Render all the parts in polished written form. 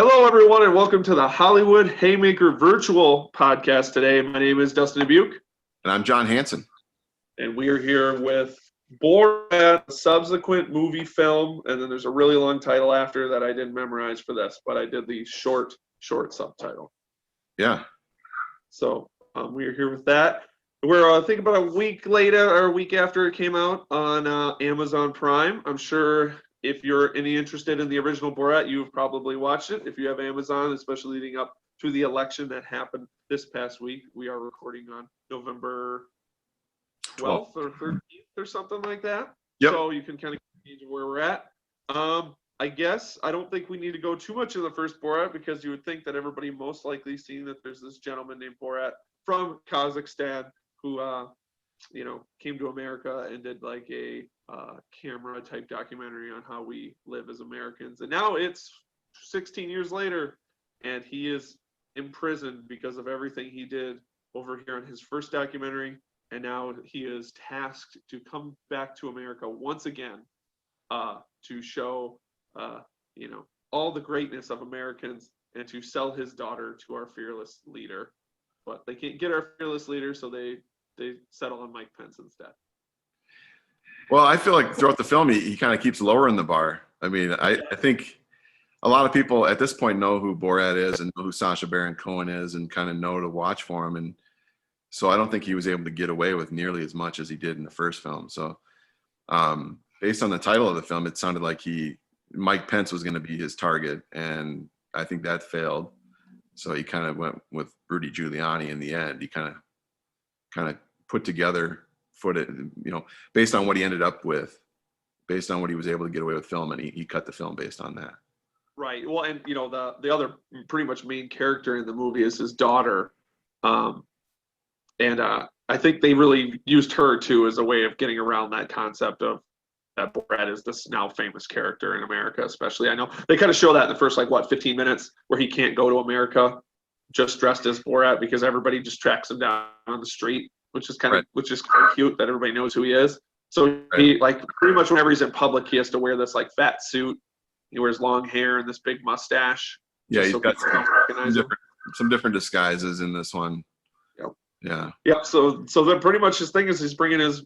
Hello, everyone, and welcome to the Hollywood Haymaker virtual podcast today. My name is Dustin Dubuque. And I'm John Hansen. And we are here with Borat, a subsequent movie film, and then there's a really long title after that I didn't memorize for this, but I did the short subtitle. Yeah. So we are here with that. We're, I think, about a week later or a week after it came out on Amazon Prime. I'm sure if you're any interested in the original Borat, you've probably watched it. If you have Amazon, especially leading up to the election that happened this past week, we are recording on November 12th or 13th or something like that. Yep. So you can kind of gauge where we're at. I guess I don't think we need to go too much in the first Borat because you would think that everybody most likely seen that there's this gentleman named Borat from Kazakhstan who, came to America and did like a camera type documentary on how we live as Americans. And now it's 16 years later and he is imprisoned because of everything he did over here on his first documentary. And now he is tasked to come back to America once again to show, all the greatness of Americans and to sell his daughter to our fearless leader. But they can't get our fearless leader, so they settle on Mike Pence instead. Well, I feel like throughout the film, he kind of keeps lowering the bar. I mean, I think a lot of people at this point know who Borat is and know who Sacha Baron Cohen is and kind of know to watch for him. And so I don't think he was able to get away with nearly as much as he did in the first film. So based on the title of the film, it sounded like Mike Pence was going to be his target. And I think that failed. So he kind of went with Rudy Giuliani in the end. He kind of put together footage, based on what he ended up with, based on what he was able to get away with film, and he cut the film based on that. Right. Well, and the other pretty much main character in the movie is his daughter, and I think they really used her too as a way of getting around that concept of that Borat is this now famous character in America, especially. I know they kind of show that in the first 15 minutes where he can't go to America just dressed as Borat because everybody just tracks him down on the street, which is kind of cute that everybody knows who he is. So he pretty much whenever he's in public, he has to wear this fat suit. He wears long hair and this big mustache. Yeah, he's got some different disguises in this one. Yep. Yeah. Yep. So then pretty much his thing is he's bringing his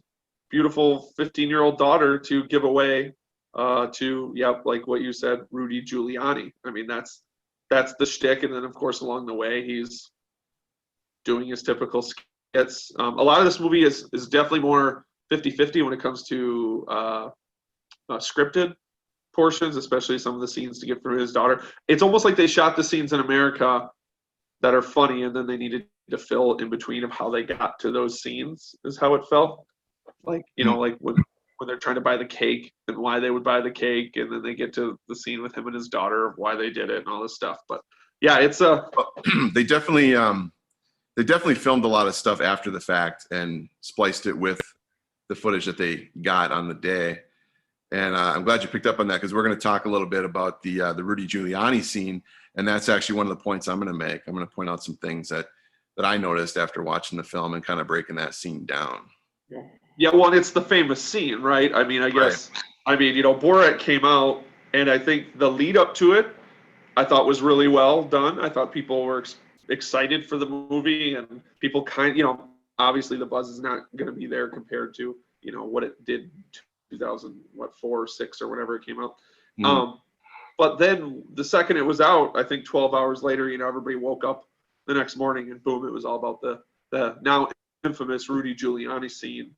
beautiful 15-year-old daughter to give away to like what you said, Rudy Giuliani. I mean that's the shtick, and then of course along the way he's doing his typical skits. A lot of this movie is definitely more 50-50 when it comes to scripted portions, especially some of the scenes to get through his daughter. It's almost like they shot the scenes in America that are funny, and then they needed to fill in between of how they got to those scenes. Is how it felt. Like when they're trying to buy the cake and why they would buy the cake, and then they get to the scene with him and his daughter of why they did it and all this stuff. But yeah, it's they definitely filmed a lot of stuff after the fact and spliced it with the footage that they got on the day. And I'm glad you picked up on that because we're going to talk a little bit about the Rudy Giuliani scene, and that's actually one of the points I'm going to make. I'm going to point out some things that I noticed after watching the film and kind of breaking that scene down. Yeah, well, and it's the famous scene, right? I mean, I guess, Borat came out, and I think the lead up to it, I thought was really well done. I thought people were excited for the movie, and people obviously the buzz is not going to be there compared to, what it did 2004 or 6 or whenever it came out. Mm-hmm. But then the second it was out, I think 12 hours later, everybody woke up the next morning and boom, it was all about the now infamous Rudy Giuliani scene.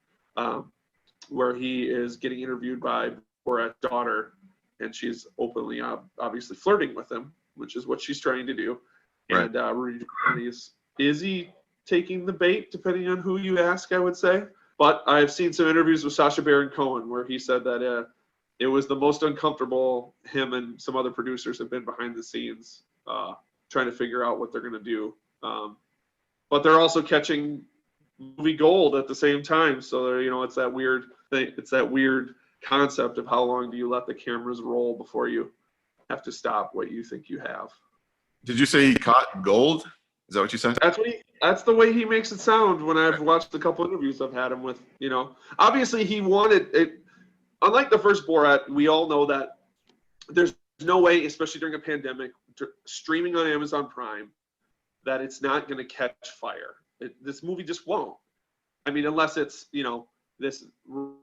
Where he is getting interviewed by Borat's daughter, and she's openly, obviously flirting with him, which is what she's trying to do. Right. And Rudy Giuliani is he taking the bait, depending on who you ask, I would say. But I've seen some interviews with Sacha Baron Cohen where he said that it was the most uncomfortable him and some other producers have been behind the scenes trying to figure out what they're going to do. But they're also catching movie gold at the same time, so it's that weird thing. It's that weird concept of how long do you let the cameras roll before you have to stop what you think you have. Did you say he caught gold? Is that what you said? That's the way he makes it sound when I've watched a couple interviews I've had him with. Obviously he wanted it. Unlike the first Borat, we all know that there's no way, especially during a pandemic, streaming on Amazon Prime, that it's not going to catch fire. This movie just won't. I mean, unless it's, you know, this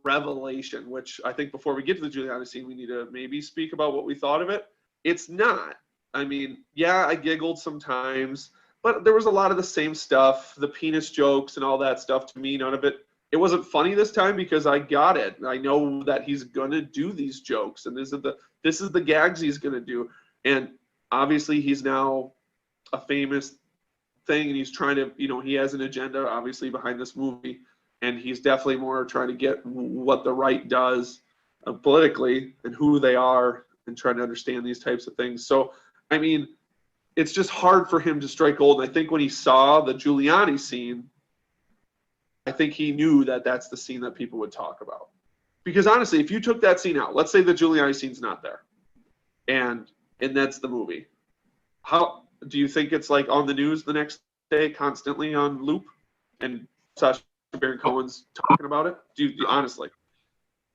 revelation, which I think before we get to the Giuliani scene, we need to maybe speak about what we thought of it. It's not. I mean, yeah, I giggled sometimes, but there was a lot of the same stuff, the penis jokes and all that stuff. To me, none of it. It wasn't funny this time because I got it. I know that he's gonna do these jokes, and this is the gags he's gonna do. And obviously, he's now a famous thing, and he's trying to, you know, he has an agenda obviously behind this movie, and he's definitely more trying to get what the right does politically and who they are, and trying to understand these types of things. So, I mean, it's just hard for him to strike gold. And I think when he saw the Giuliani scene, I think he knew that that's the scene that people would talk about. Because honestly, if you took that scene out, let's say the Giuliani scene's not there, and that's the movie, how do you think it's like on the news the next day, constantly on loop, and Sacha Baron Cohen's talking about it? Do you honestly?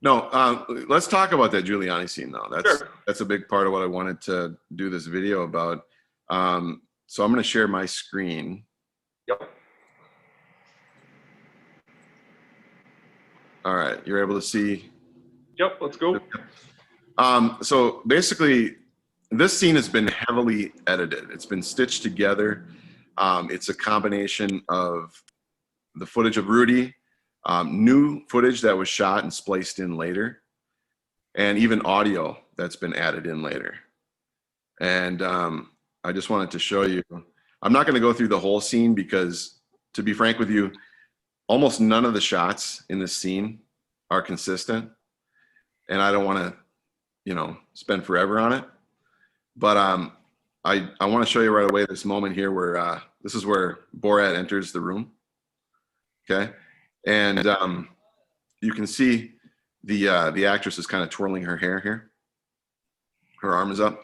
No, let's talk about that Giuliani scene though. Sure. That's a big part of what I wanted to do this video about. So I'm going to share my screen. Yep. All right, you're able to see. Yep, let's go. So basically, this scene has been heavily edited. It's been stitched together. It's a combination of the footage of Rudy, new footage that was shot and spliced in later, and even audio that's been added in later. And I just wanted to show you. I'm not going to go through the whole scene because, to be frank with you, almost none of the shots in this scene are consistent, and I don't want to, you know, spend forever on it. But I want to show you right away this moment here where this is where Borat enters the room. Okay, and you can see the actress is kind of twirling her hair here. Her arm is up,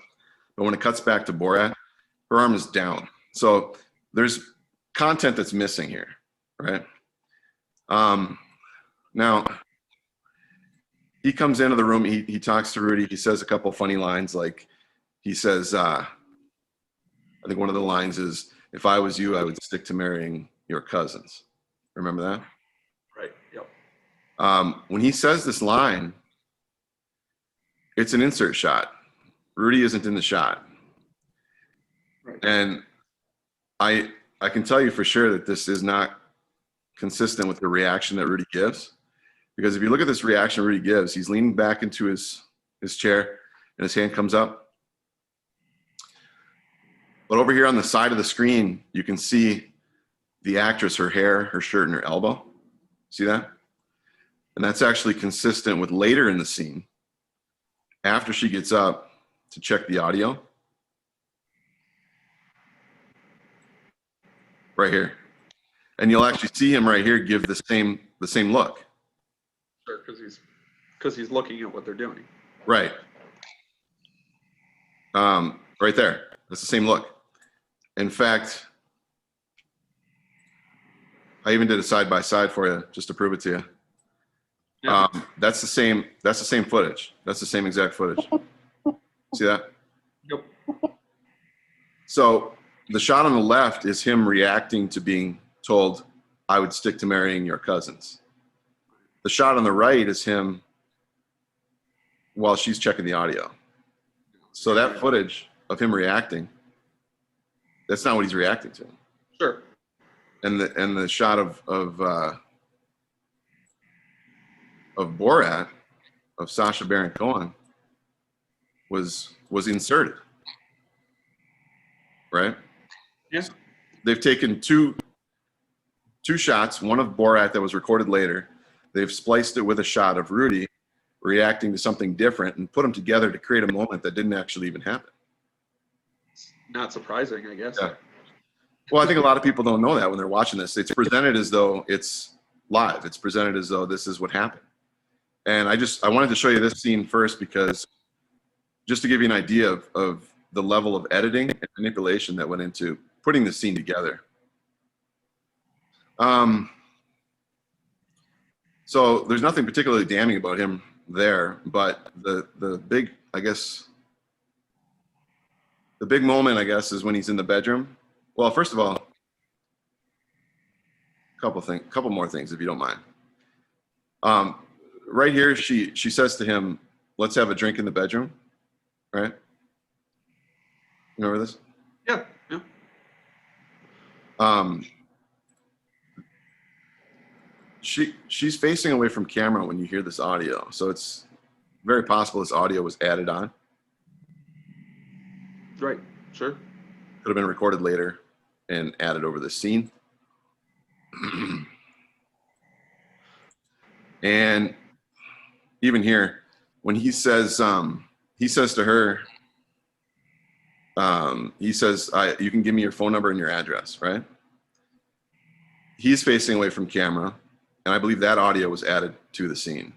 but when it cuts back to Borat, her arm is down. So there's content that's missing here, right? Now he comes into the room. He talks to Rudy. He says a couple funny lines, like he says, I think one of the lines is, "If I was you, I would stick to marrying your cousins." Remember that? Right. Yep. When he says this line, it's an insert shot. Rudy isn't in the shot. Right. And I can tell you for sure that this is not consistent with the reaction that Rudy gives. Because if you look at this reaction Rudy gives, he's leaning back into his chair and his hand comes up. But over here on the side of the screen, you can see the actress, her hair, her shirt, and her elbow. See that? And that's actually consistent with later in the scene, after she gets up to check the audio. Right here. And you'll actually see him right here give the same look. Sure, because he's looking at what they're doing. Right. Right there. That's the same look. In fact, I even did a side by side for you just to prove it to you. Yeah. That's the same footage. That's the same exact footage. See that? Yep. So the shot on the left is him reacting to being told, "I would stick to marrying your cousins." The shot on the right is him while she's checking the audio. So that footage of him reacting, that's not what he's reacting to. Sure. And the shot of Borat, of Sacha Baron Cohen, was inserted. Right? Yes. They've taken two shots, one of Borat that was recorded later. They've spliced it with a shot of Rudy reacting to something different and put them together to create a moment that didn't actually even happen. Not surprising, I guess. Yeah. Well, I think a lot of people don't know that when they're watching this. It's presented as though it's live. It's presented as though this is what happened. And I wanted to show you this scene first because just to give you an idea of the level of editing and manipulation that went into putting the scene together. So there's nothing particularly damning about him there, but the big, I guess, the big moment, I guess, is when he's in the bedroom. Well, first of all, couple more things, if you don't mind. Right here, she says to him, "Let's have a drink in the bedroom." Right? You remember this? Yeah. Yeah. She's facing away from camera when you hear this audio, so it's very possible this audio was added on. Right. Sure. Could have been recorded later and added over the scene. And even here, when he says to her, he says, "You can give me your phone number and your address," right? He's facing away from camera, and I believe that audio was added to the scene.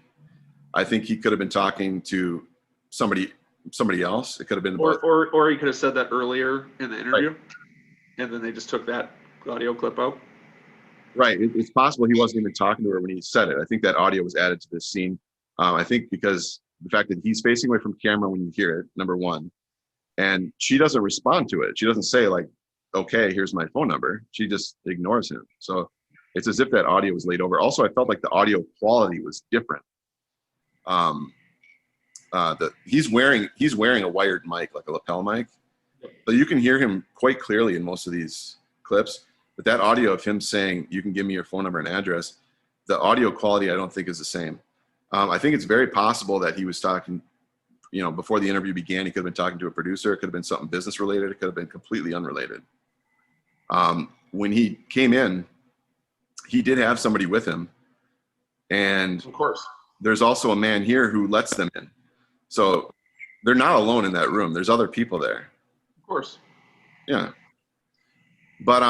I think he could have been talking to somebody else. It could have been or he could have said that earlier in the interview, right. And then they just took that audio clip out. Right. It's possible he wasn't even talking to her when he said it. I think that audio was added to this scene. I think because the fact that he's facing away from camera when you hear it, number one, and she doesn't respond to it. She doesn't say like, "Okay, here's my phone number." She just ignores him. So it's as if that audio was laid over. Also, I felt like the audio quality was different. He's wearing a wired mic, like a lapel mic, so you can hear him quite clearly in most of these clips. But that audio of him saying, "You can give me your phone number and address," the audio quality I don't think is the same. I think it's very possible that he was talking, before the interview began, he could have been talking to a producer. It could have been something business related. It could have been completely unrelated. When he came in, he did have somebody with him. And Of course. there's also a man here who lets them in. So they're not alone in that room. There's other people there. Of course. Yeah. But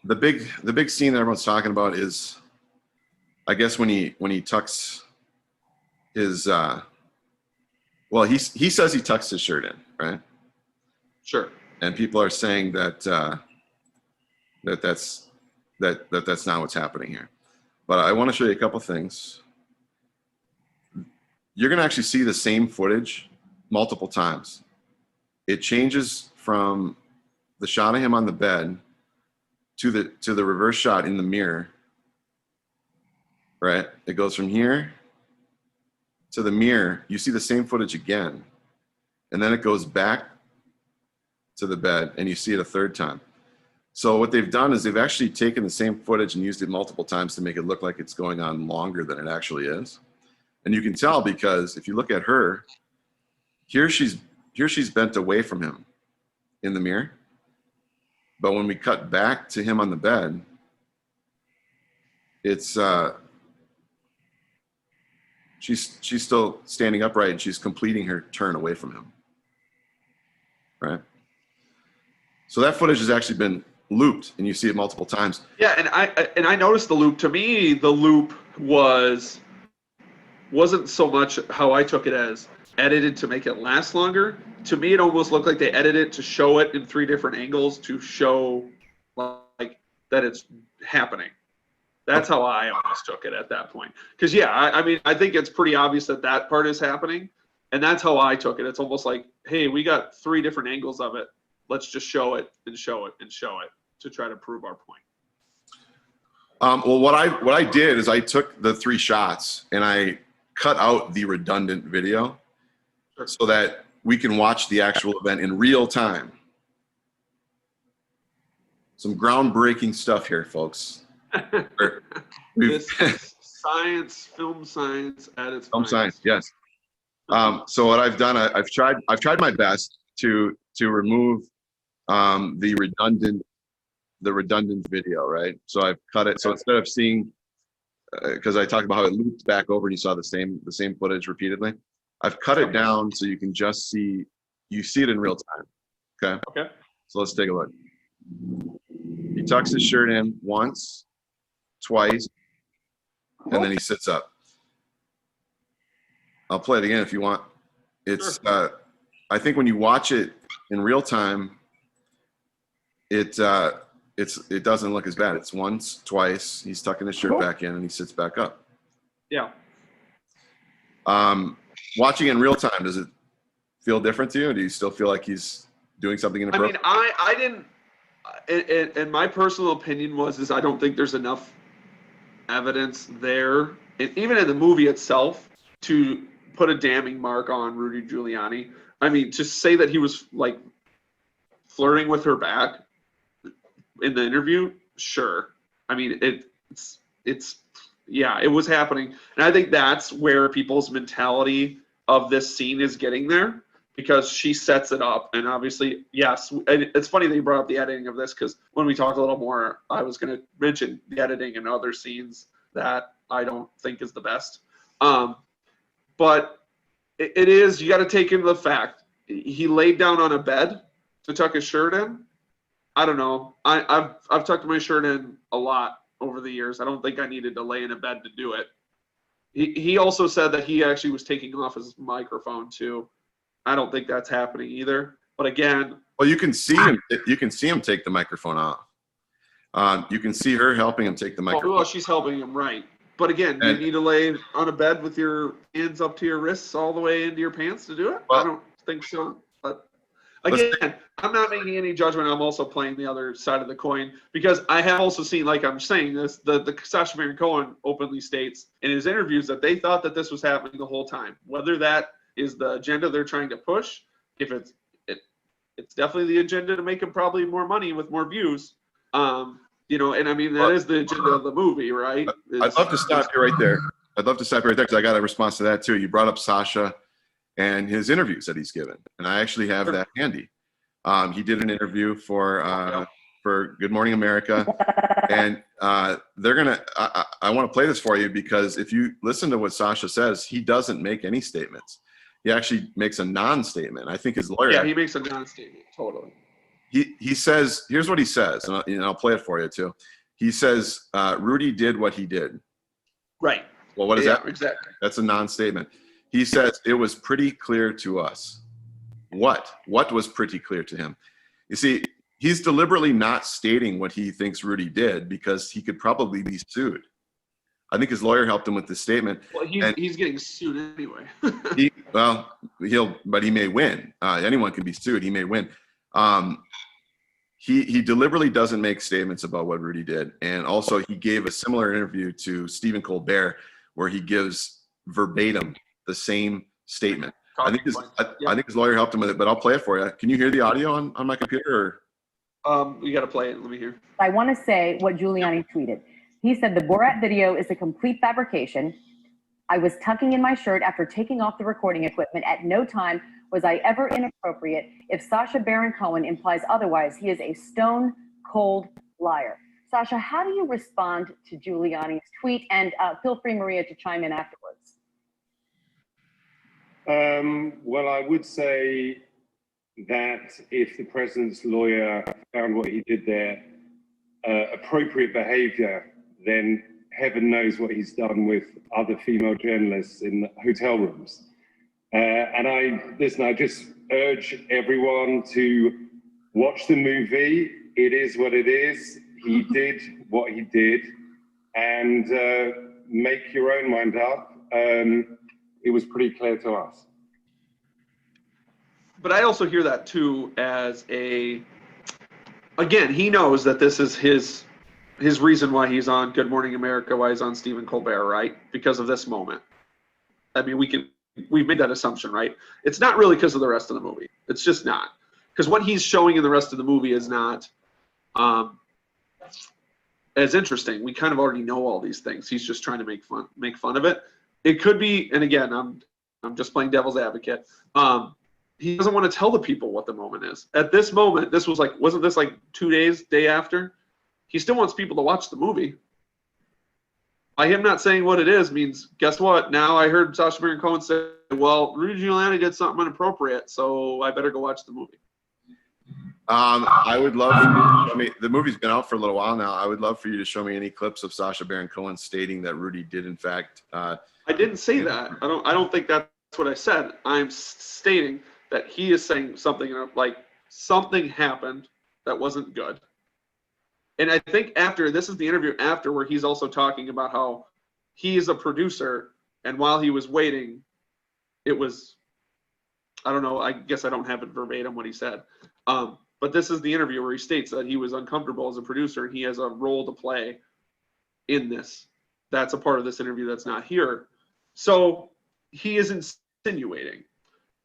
the big scene that everyone's talking about is, I guess, when he tucks his he says he tucks his shirt in, right? Sure. And people are saying that's not what's happening here. But I want to show you a couple things. You're going to actually see the same footage multiple times. It changes from the shot of him on the bed to the reverse shot in the mirror, right? It goes from here to the mirror. You see the same footage again, and then it goes back to the bed, and you see it a third time. So what they've done is they've actually taken the same footage and used it multiple times to make it look like it's going on longer than it actually is. And you can tell because if you look at her, here she's bent away from him in the mirror. But when we cut back to him on the bed, it's she's still standing upright and she's completing her turn away from him. Right? So that footage has actually been looped and you see it multiple times. Yeah, and I noticed the loop. To me, the loop wasn't so much how I took it as edited to make it last longer. To me, it almost looked like they edited it to show it in 3 different angles to show like that it's happening. That's how I almost took it at that point. Because yeah, I mean, I think it's pretty obvious that that part is happening, and that's how I took it. It's almost like, hey, we got 3 different angles of it. Let's just show it and show it and show it to try to prove our point. Well, what I did is I took the 3 shots and I cut out the redundant video so that we can watch the actual event in real time. Some groundbreaking stuff here, folks. This is science, film science at its film finest. science, yes. So what I've done, I've tried my best to remove the redundant video, right? So I've cut it. So instead of seeing, because I talked about how it looped back over and you saw the same footage repeatedly, I've cut it down so you can just see it in real time. Okay. Okay. So let's take a look. He tucks his shirt in once, twice, and then he sits up. I'll play it again if you want. It's I think when you watch it in real time, it doesn't look as bad. It's once, twice. He's tucking his shirt back in and he sits back up. Yeah. Watching it in real time, does it feel different to you? Or do you still feel like he's doing something I inappropriate? mean, I didn't, and my personal opinion is I don't think there's enough evidence there, and even in the movie itself, to put a damning mark on Rudy Giuliani. I mean, to say that he was like flirting with her back in the interview, sure. I mean, it's yeah, it was happening, and I think that's where people's mentality of this scene is getting there, because she sets it up, and obviously, yes, and it's funny that you brought up the editing of this, because when we talk a little more, I was going to mention the editing and other scenes that I don't think is the best, but it is, you got to take into the fact he laid down on a bed to tuck his shirt in. I don't know. I've tucked my shirt in a lot over the years. I don't think I needed to lay in a bed to do it. He also said that he actually was taking off his microphone too. I don't think that's happening either. But again, well, you can see him. You can see him take the microphone off. You can see her helping him take the microphone. well, she's helping him, right? But again, you need to lay on a bed with your hands up to your wrists all the way into your pants to do it? Well, I don't think so. But again, I'm not making any judgment. I'm also playing the other side of the coin, because I have also seen, like I'm saying this, the Sacha Baron Cohen openly states in his interviews that they thought that this was happening the whole time. Whether that is the agenda they're trying to push, if it's definitely the agenda to make him probably more money with more views. And I mean, that is the agenda of the movie, right? I'd love to stop you right there. Because I got a response to that too. You brought up Sacha and his interviews that he's given, and I actually have that handy. He did an interview for Good Morning America, and they're gonna. I want to play this for you, because if you listen to what Sacha says, he doesn't make any statements. He actually makes a non-statement. I think his lawyer. Yeah, he makes a non-statement. Totally. He says, here's what he says, and I'll play it for you too. He says, Rudy did what he did. Right. Well, what is that? Exactly. That's a non-statement. He says, it was pretty clear to us. What was pretty clear to him? You see, he's deliberately not stating what he thinks Rudy did, because he could probably be sued. I think his lawyer helped him with this statement. Well, he's getting sued anyway. But he may win. Anyone can be sued. He may win. He deliberately doesn't make statements about what Rudy did. And also, he gave a similar interview to Stephen Colbert, where he gives verbatim the same statement. I think his lawyer helped him with it, but I'll play it for you. Can you hear the audio on my computer? You got to play it. Let me hear. I want to say what Giuliani tweeted. He said, the Borat video is a complete fabrication. I was tucking in my shirt after taking off the recording equipment. At no time was I ever inappropriate. If Sacha Baron Cohen implies otherwise, he is a stone cold liar. Sacha, how do you respond to Giuliani's tweet? And feel free, Maria, to chime in afterwards. Well, I would say that if the president's lawyer found what he did there appropriate behavior, then heaven knows what he's done with other female journalists in hotel rooms. And I just urge everyone to watch the movie. It is what it is. He did what he did, and make your own mind up. It was pretty clear to us. But I also hear that too as again, he knows that this is his reason why he's on Good Morning America, why he's on Stephen Colbert, right? Because of this moment. I mean, we've made that assumption, right? It's not really because of the rest of the movie. It's just not. Because what he's showing in the rest of the movie is not as interesting. We kind of already know all these things. He's just trying to make fun of it. It could be, and again, I'm just playing devil's advocate. He doesn't want to tell the people what the moment is. At this moment, wasn't this like 2 days, day after? He still wants people to watch the movie. By him not saying what it is means, guess what? Now I heard Sacha Baron Cohen say, well, Rudy Giuliani did something inappropriate, so I better go watch the movie. I would love for you to show me, the movie's been out for a little while now. I would love for you to show me any clips of Sacha Baron Cohen stating that Rudy did, in fact. I didn't say that. I don't think that's what I said. I'm stating that he is saying something like something happened that wasn't good. And I think this is the interview after, where he's also talking about how he is a producer, and while he was waiting, it was I don't know. I guess I don't have it verbatim what he said. But this is the interview where he states that he was uncomfortable as a producer and he has a role to play in this. That's a part of this interview that's not here. So he is insinuating,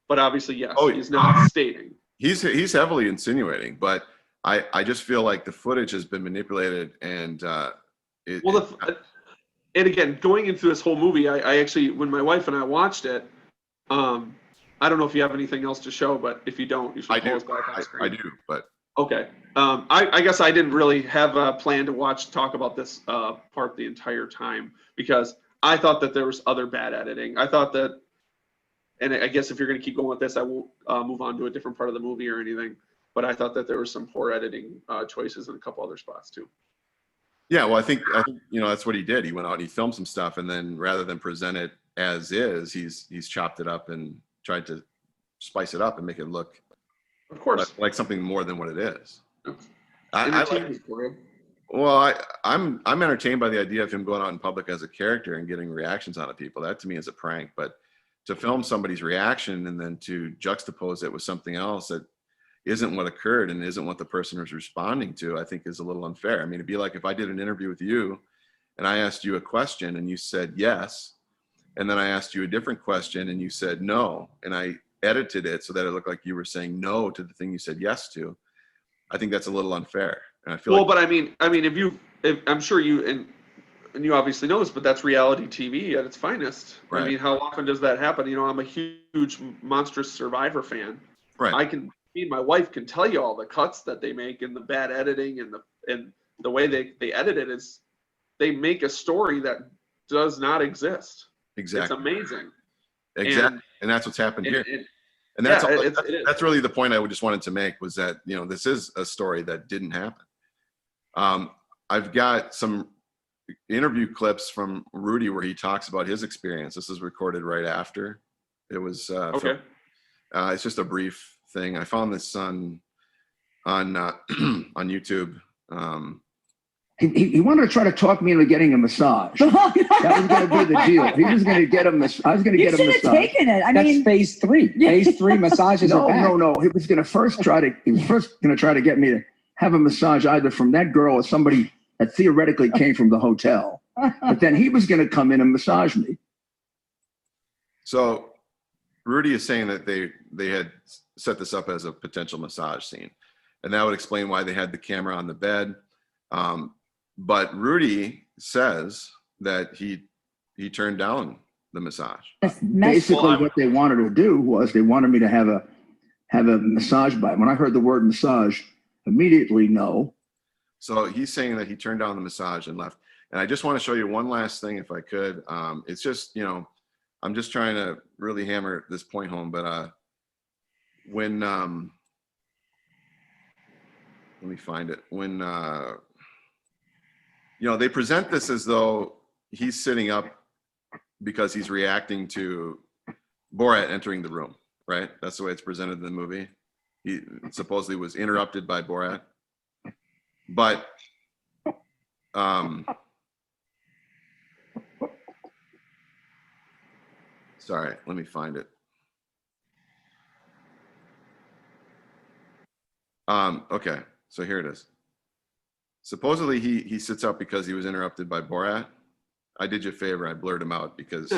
but obviously, yes, he's not stating. He's heavily insinuating, but I just feel like the footage has been manipulated and and again, going into this whole movie, I actually, when my wife and I watched it, I don't know if you have anything else to show, but if you don't, you should close back on screen. I do, but okay. I guess I didn't really have a plan to talk about this part the entire time because I thought that there was other bad editing. I thought that, and I guess if you're going to keep going with this, I won't move on to a different part of the movie or anything. But I thought that there were some poor editing choices in a couple other spots too. Yeah, well, I think that's what he did. He went out and he filmed some stuff, and then rather than present it as is, he's chopped it up and tried to spice it up and make it look, of course, like something more than what it is. I'm entertained by the idea of him going out in public as a character and getting reactions out of people. That to me is a prank. But to film somebody's reaction and then to juxtapose it with something else that isn't what occurred and isn't what the person was responding to, I think is a little unfair. I mean, it'd be like if I did an interview with you and I asked you a question and you said yes, and then I asked you a different question and you said no, and I edited it so that it looked like you were saying no to the thing you said yes to. I think that's a little unfair. And I feel but I mean, if I'm sure you and you obviously know this, but that's reality TV at its finest. Right. I mean, how often does that happen? I'm a huge Monstrous Survivor fan. Right. Me and my wife can tell you all the cuts that they make and the bad editing and the way they edit it is they make a story that does not exist. Exactly. It's amazing. Exactly. And that's what's happened here. And that's really the point I just wanted to make was that, this is a story that didn't happen. I've got some interview clips from Rudy where he talks about his experience. This is recorded right after it was okay. It's just a brief thing. I found this on YouTube. He wanted to try to talk me into getting a massage. That was going to be the deal. He was going to get a massage. I was going to get a massage. You should have taken it. That's phase 3. Phase 3 massages are back. No. He was going to first try to get me to have a massage either from that girl or somebody that theoretically came from the hotel. But then he was going to come in and massage me. So Rudy is saying that they had set this up as a potential massage scene, and that would explain why they had the camera on the bed. But Rudy says that he turned down the massage. Basically, what they wanted to do was they wanted me to have a massage bite. When I heard the word massage, immediately no. So he's saying that he turned down the massage and left. And I just want to show you one last thing, if I could. It's just, I'm just trying to really hammer this point home. But when let me find it. When they present this as though he's sitting up because he's reacting to Borat entering the room, right? That's the way it's presented in the movie. He supposedly was interrupted by Borat. But sorry, let me find it. Okay, so here it is. Supposedly he sits up because he was interrupted by Borat. I did you a favor, I blurred him out because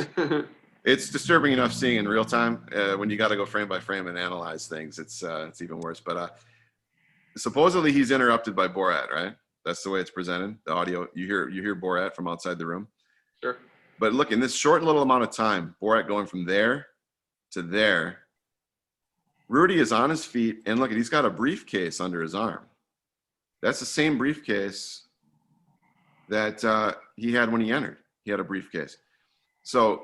it's disturbing enough seeing in real time. When you got to go frame by frame and analyze things, it's even worse. But supposedly he's interrupted by Borat, right? That's the way it's presented. The audio, you hear Borat from outside the room. Sure. But look, in this short little amount of time, Borat going from there to there, Rudy is on his feet, and look, he's got a briefcase under his arm. That's the same briefcase that he had when he entered. He had a briefcase. So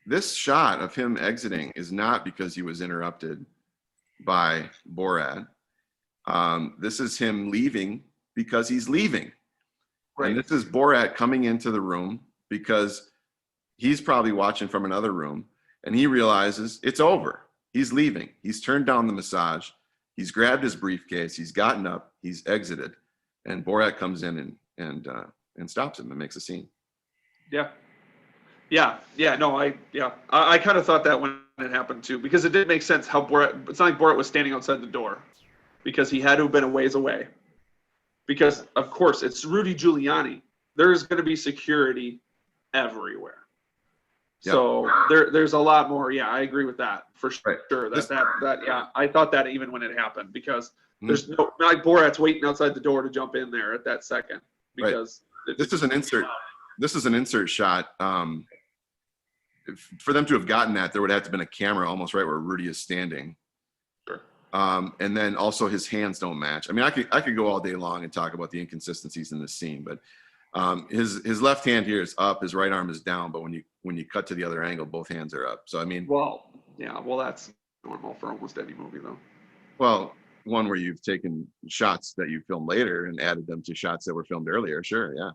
this shot of him exiting is not because he was interrupted by Borat. This is him leaving because he's leaving. Right. And this is Borat coming into the room because he's probably watching from another room and he realizes it's over. He's leaving. He's turned down the massage. He's grabbed his briefcase. He's gotten up. He's exited. And Borat comes in and stops him and makes a scene. Yeah. No, I kind of thought that when it happened too, because it didn't make sense how Borat. It's not like Borat was standing outside the door, because he had to have been a ways away. Because of course it's Rudy Giuliani. There's going to be security everywhere. Yep. So there's a lot more. Yeah, I agree with that for Right. sure. Yeah, I thought that even when it happened, because Mhm. there's no, not like Borat's waiting outside the door to jump in there at that second, because This is an insert. This is an insert shot. For them to have gotten that, there would have to have been a camera almost right where Rudy is standing. Sure. And then also his hands don't match. I mean, I could go all day long and talk about the inconsistencies in this scene, but his left hand here is up, his right arm is down, but when you cut to the other angle, both hands are up. So I mean, well, that's normal for almost any movie, though. well, one where you've taken shots that you filmed later and added them to shots that were filmed earlier. Sure, yeah.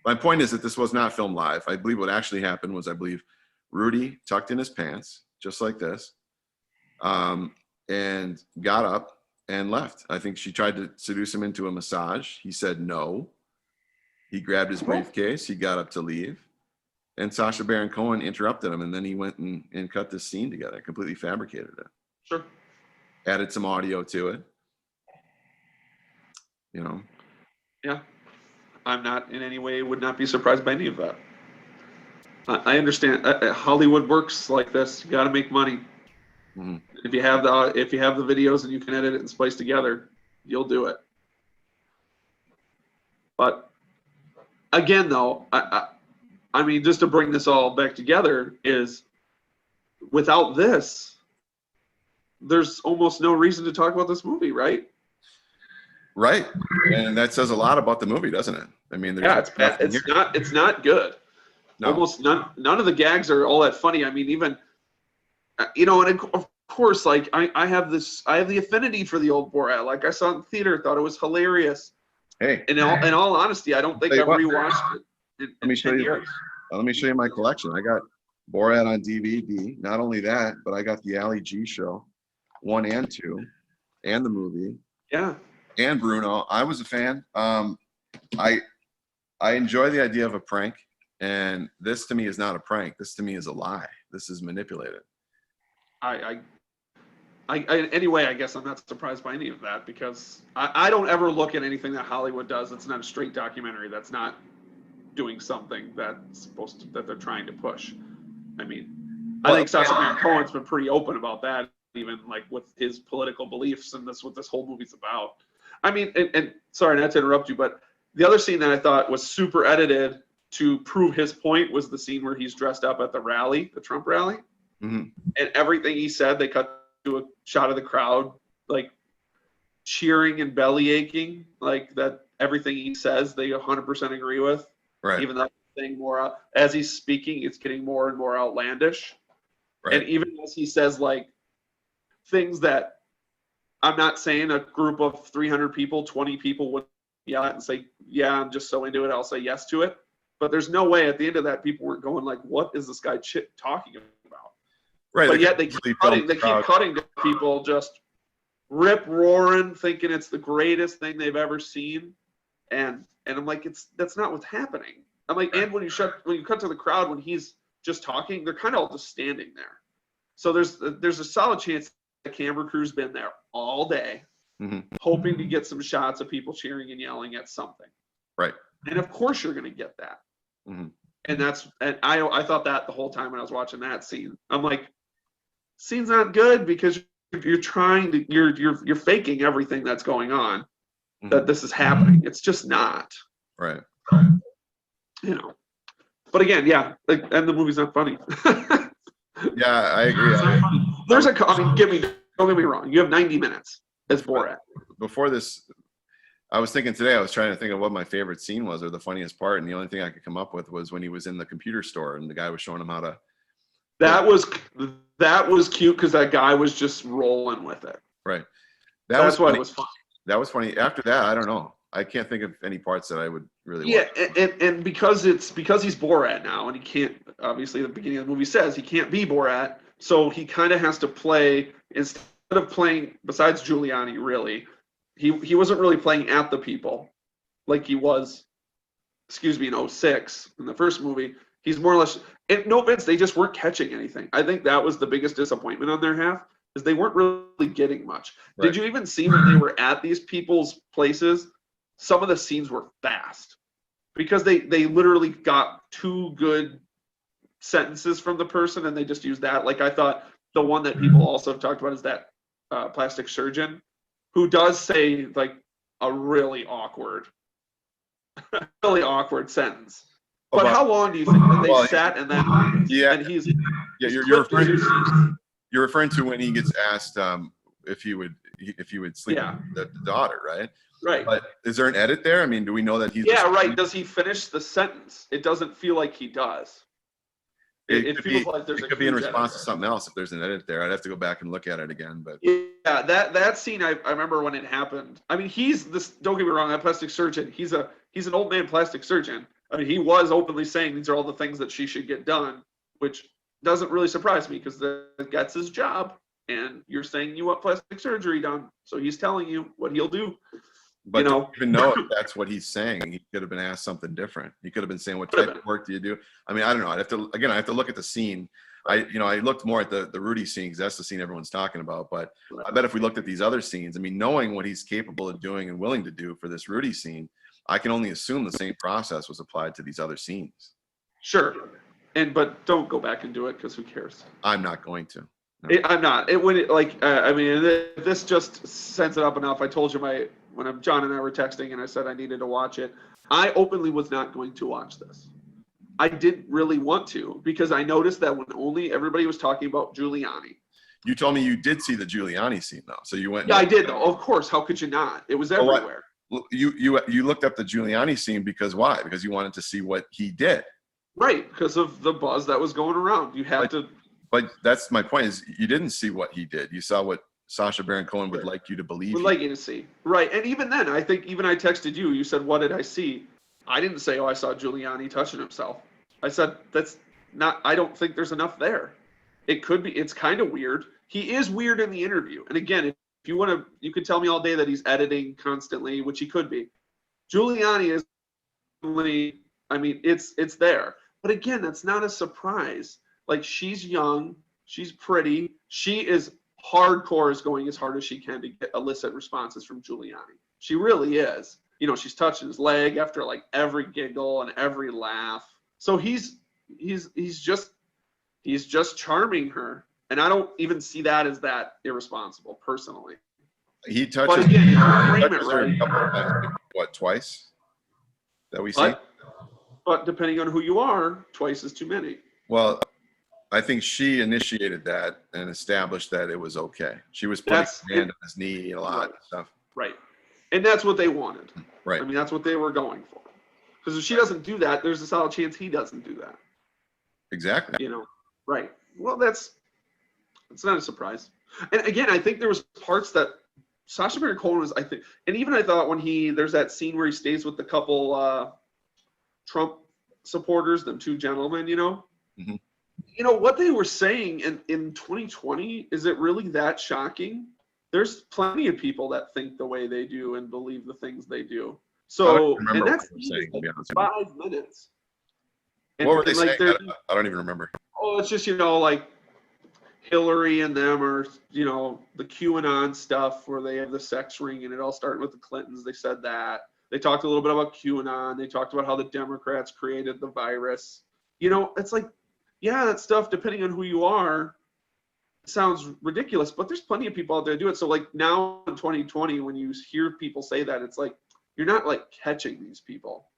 My point is that this was not filmed live. I believe what actually happened was, I believe Rudy tucked in his pants, just like this, and got up and left. I think she tried to seduce him into a massage. He said no. He grabbed his briefcase. He got up to leave. And Sacha Baron Cohen interrupted him, and then he went and cut this scene together, completely fabricated it. Sure. Added some audio to it. You know. Yeah. I'm not in any way, would not be surprised by any of that. I understand. Hollywood works like this. You got to make money. Mm-hmm. If you have the videos and you can edit it and splice together, you'll do it. But again, though, I mean, just to bring this all back together, is without this, there's almost no reason to talk about this movie, right? Right, and that says a lot about the movie, doesn't it? I mean, there's yeah, it's bad. It's not good. No. Almost none of the gags are all that funny. I mean, even and of course, like I have the affinity for the old Borat. Like I saw it in theater, thought it was hilarious. Hey, in all honesty, I don't think I've rewatched it. Let me show you. Let me show you my collection. I got Borat on DVD. Not only that, but I got the Ali G show, 1 and 2, and the movie. Yeah. And Bruno. I was a fan. I enjoy the idea of a prank, and this to me is not a prank. This to me is a lie. This is manipulated. Anyway, I guess I'm not surprised by any of that, because I don't ever look at anything that Hollywood does that's not a straight documentary, that's not doing something that they're trying to push. I mean, I think Sacha Baron Cohen's been pretty open about that, even like with his political beliefs, and that's what this whole movie's about. I mean, and sorry not to interrupt you, but the other scene that I thought was super edited to prove his point was the scene where he's dressed up at the rally, the Trump rally. Mm-hmm. And everything he said, they cut to a shot of the crowd, like cheering and belly aching, like that everything he says, they 100% agree with. Right. Even though thing more as he's speaking, it's getting more and more outlandish. Right. And even as he says like things that I'm not saying a group of 300 people, 20 people would yell at and say, yeah, I'm just so into it, I'll say yes to it. But there's no way at the end of that people weren't going like, what is this guy talking about? Right. But yet they keep cutting to people just rip roaring, thinking it's the greatest thing they've ever seen. And I'm like, that's not what's happening. I'm like, and when you cut to the crowd when he's just talking, they're kind of all just standing there. So there's a solid chance the camera crew's been there all day, mm-hmm. hoping to get some shots of people cheering and yelling at something. Right. And of course you're going to get that. Mm-hmm. And I thought that the whole time when I was watching that scene. I'm like, scene's not good because you're trying to you're faking everything that's going on, mm-hmm. that this is happening. It's just not. Right. But again, yeah, and the movie's not funny. Yeah, I agree. Don't get me wrong. You have 90 minutes as Borat. Before this, I was thinking today, I was trying to think of what my favorite scene was or the funniest part. And the only thing I could come up with was when he was in the computer store and the guy was showing him how to. That was cute because that guy was just rolling with it. Right. That's why it was funny. That was funny. After that, I don't know. I can't think of any parts that I would really watch. And because he's Borat now, and he can't, obviously the beginning of the movie says he can't be Borat, so he kind of has to play, instead of playing, besides Giuliani really, he wasn't really playing at the people like he was, in 06 in the first movie. He's more or less, and no offense, they just weren't catching anything. I think that was the biggest disappointment on their half, is they weren't really getting much. Right. Did you even see when they were at these people's places? Some of the scenes were fast because they literally got 2 good sentences from the person and they just used that. Like, I thought the one that people also have talked about is that plastic surgeon who does say like a really awkward sentence. But how long do you think that they sat and then and he's you're referring to when he gets asked if he would sleep with the daughter, right? Right. But is there an edit there? I mean, do we know that he's right. Does he finish the sentence? It doesn't feel like he does. It feels like there's it could be in response to something else if there's an edit there. I'd have to go back and look at it again. But yeah, that scene I remember when it happened. I mean, he's this, don't get me wrong, that plastic surgeon, he's an old man plastic surgeon. I mean, he was openly saying these are all the things that she should get done, which doesn't really surprise me because that's his job. And you're saying you want plastic surgery done, so he's telling you what he'll do. But don't even know if that's what he's saying. He could have been asked something different. He could have been saying, "What type of work do you do?" I mean, I don't know. I have to look at the scene. I looked more at the Rudy scene because that's the scene everyone's talking about. But I bet if we looked at these other scenes, I mean, knowing what he's capable of doing and willing to do for this Rudy scene, I can only assume the same process was applied to these other scenes. Sure, but don't go back and do it because who cares? I'm not going to. No. I'm not. I mean, if this just sends it up enough. I told you when John and I were texting and I said I needed to watch it. I openly was not going to watch this. I didn't really want to because I noticed that when only everybody was talking about Giuliani. You told me you did see the Giuliani scene though, so you went. Yeah, I did though. Of course. How could you not? It was everywhere. You looked up the Giuliani scene because why? Because you wanted to see what he did. Right, because of the buzz that was going around. You had to. But that's my point is you didn't see what he did. You saw what Sacha Baron Cohen would like you to believe. Would like you to see. Right. And even then, I think even I texted you, you said, what did I see? I didn't say, I saw Giuliani touching himself. I said, I don't think there's enough there. It could be, it's kind of weird. He is weird in the interview. And again, if you want to, you could tell me all day that he's editing constantly, which he could be. Giuliani is, I mean, it's there. But again, that's not a surprise. Like, she's young, she's pretty, she is hardcore is going as hard as she can to elicit responses from Giuliani. She really is. She's touching his leg after like every giggle and every laugh. So he's just charming her. And I don't even see that as that irresponsible personally. He touches, but again, frame it her right. a couple of times, what, twice? That we see? But depending on who you are, twice is too many. Well, I think she initiated that and established that it was okay. She was putting his hand on his knee and a lot of stuff. Right. And that's what they wanted. Right. I mean, that's what they were going for. Because if she doesn't do that, there's a solid chance he doesn't do that. Exactly. Right. Well, it's not a surprise. And again, I think there was parts that Sacha Baron Cohen was, I think, and even I thought when there's that scene where he stays with the couple Trump supporters, them 2 gentlemen, Mm-hmm. What they were saying in 2020, is it really that shocking? There's plenty of people that think the way they do and believe the things they do. So, and that's saying, like 5 minutes. And, what were they like, saying? I don't even remember. Oh, it's just, like Hillary and them, or, the QAnon stuff where they have the sex ring, and it all started with the Clintons. They said that. They talked a little bit about QAnon. They talked about how the Democrats created the virus. It's like, yeah, that stuff, depending on who you are, sounds ridiculous, but there's plenty of people out there do it. So like now in 2020, when you hear people say that, it's like, you're not like catching these people.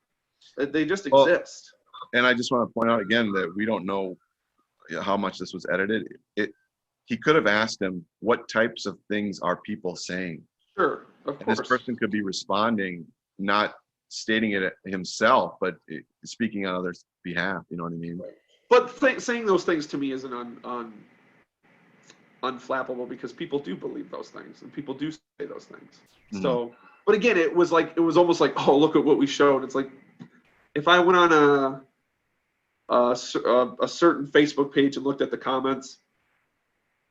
They just exist. And I just want to point out again that we don't know how much this was edited. He could have asked him, what types of things are people saying? Sure, of course. This person could be responding, not stating it himself, but speaking on others' behalf. You know what I mean? Right. But saying those things to me isn't unflappable because people do believe those things and people do say those things. Mm-hmm. So, but again, it was almost like, oh, look at what we showed. It's like, if I went on a certain Facebook page and looked at the comments,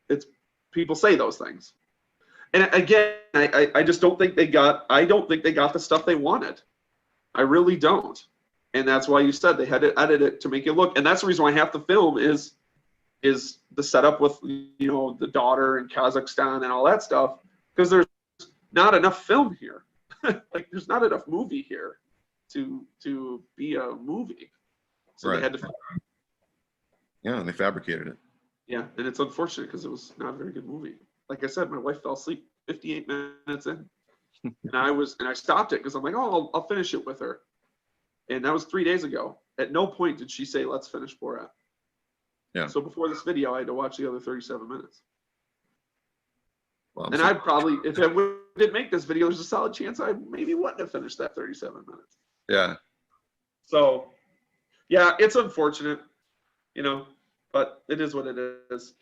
it's people say those things. And again, I just don't think they got the stuff they wanted. I really don't. And that's why you said they had to edit it to make it look. And that's the reason why half the film is the setup with, you know, the daughter in Kazakhstan and all that stuff, because there's not enough film here. Like, there's not enough movie here to be a movie. So they had to. Yeah, and they fabricated it. Yeah, and it's unfortunate because it was not a very good movie. Like I said, my wife fell asleep 58 minutes in, and I stopped it because I'm like, oh, I'll finish it with her. And that was 3 days ago. At no point did she say, let's finish Borat. Yeah. So before this video, I had to watch the other 37 minutes. Well, and I'd probably, if I didn't make this video, there's a solid chance I maybe wouldn't have finished that 37 minutes. Yeah. So, yeah, it's unfortunate, you know, but it is what it is.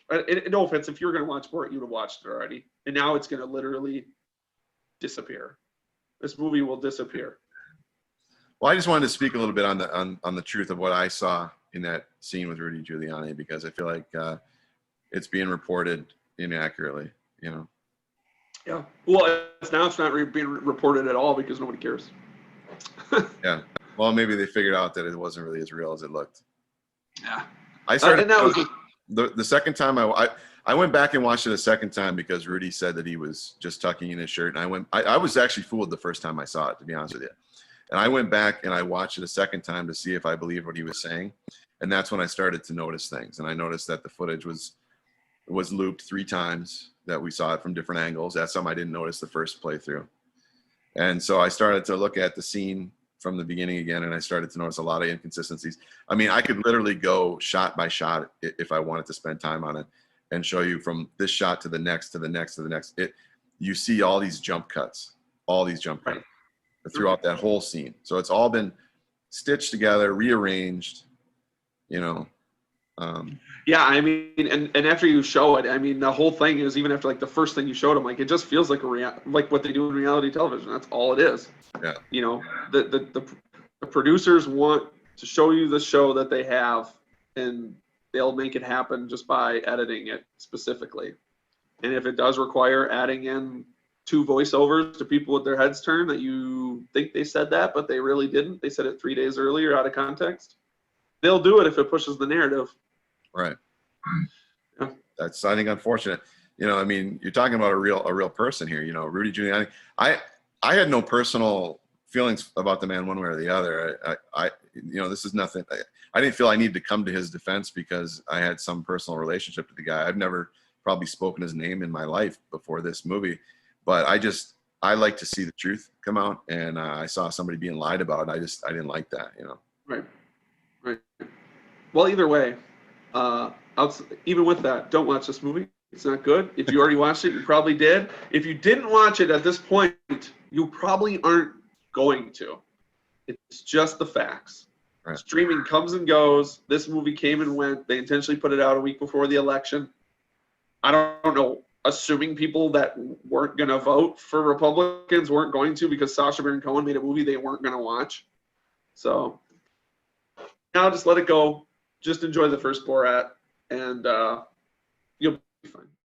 No offense, if you were going to watch Borat, you would have watched it already. And now it's going to literally disappear. This movie will disappear. Well, I just wanted to speak a little bit on the truth of what I saw in that scene with Rudy Giuliani, because I feel like it's being reported inaccurately, you know. Yeah. Well, it's not being reported at all because nobody cares. Yeah. Well, maybe they figured out that it wasn't really as real as it looked. Yeah. I started. And that was the second time I went back and watched it a second time because Rudy said that he was just tucking in his shirt, and I was actually fooled the first time I saw it, to be honest with you. And I went back and I watched it a second time to see if I believed what he was saying. And that's when I started to notice things. And I noticed that the footage was looped 3 times, that we saw it from different angles. That's something I didn't notice the first playthrough. And so I started to look at the scene from the beginning again, and I started to notice a lot of inconsistencies. I mean, I could literally go shot by shot if I wanted to spend time on it and show you from this shot to the next, to the next, to the next. You see all these jump cuts throughout that whole scene. So it's all been stitched together, rearranged, you know. Yeah, I mean, and after you show it, I mean, the whole thing is, even after like the first thing you showed them, like, it just feels like like what they do in reality television. That's all it is. Yeah. You know, the producers want to show you the show that they have, and they'll make it happen just by editing it specifically. And if it does require adding in 2 voiceovers to people with their heads turned that you think they said that, but they really didn't. They said it 3 days earlier out of context. They'll do it if it pushes the narrative. Right. Yeah. That's, I think, unfortunate. You know, I mean, you're talking about a real person here. You know, Rudy Giuliani. I had no personal feelings about the man one way or the other. I you know, this is nothing. I didn't feel I needed to come to his defense because I had some personal relationship with the guy. I've never probably spoken his name in my life before this movie. But I like to see the truth come out, and I saw somebody being lied about. I didn't like that, you know. Right. Well, either way, even with that, don't watch this movie. It's not good. If you already watched it, you probably did. If you didn't watch it at this point, you probably aren't going to. It's just the facts. Right. Streaming comes and goes. This movie came and went. They intentionally put it out a week before the election. I don't know. Assuming people that weren't going to vote for Republicans weren't going to, because Sacha Baron Cohen made a movie they weren't going to watch. So now just let it go. Just enjoy the first Borat, and you'll be fine.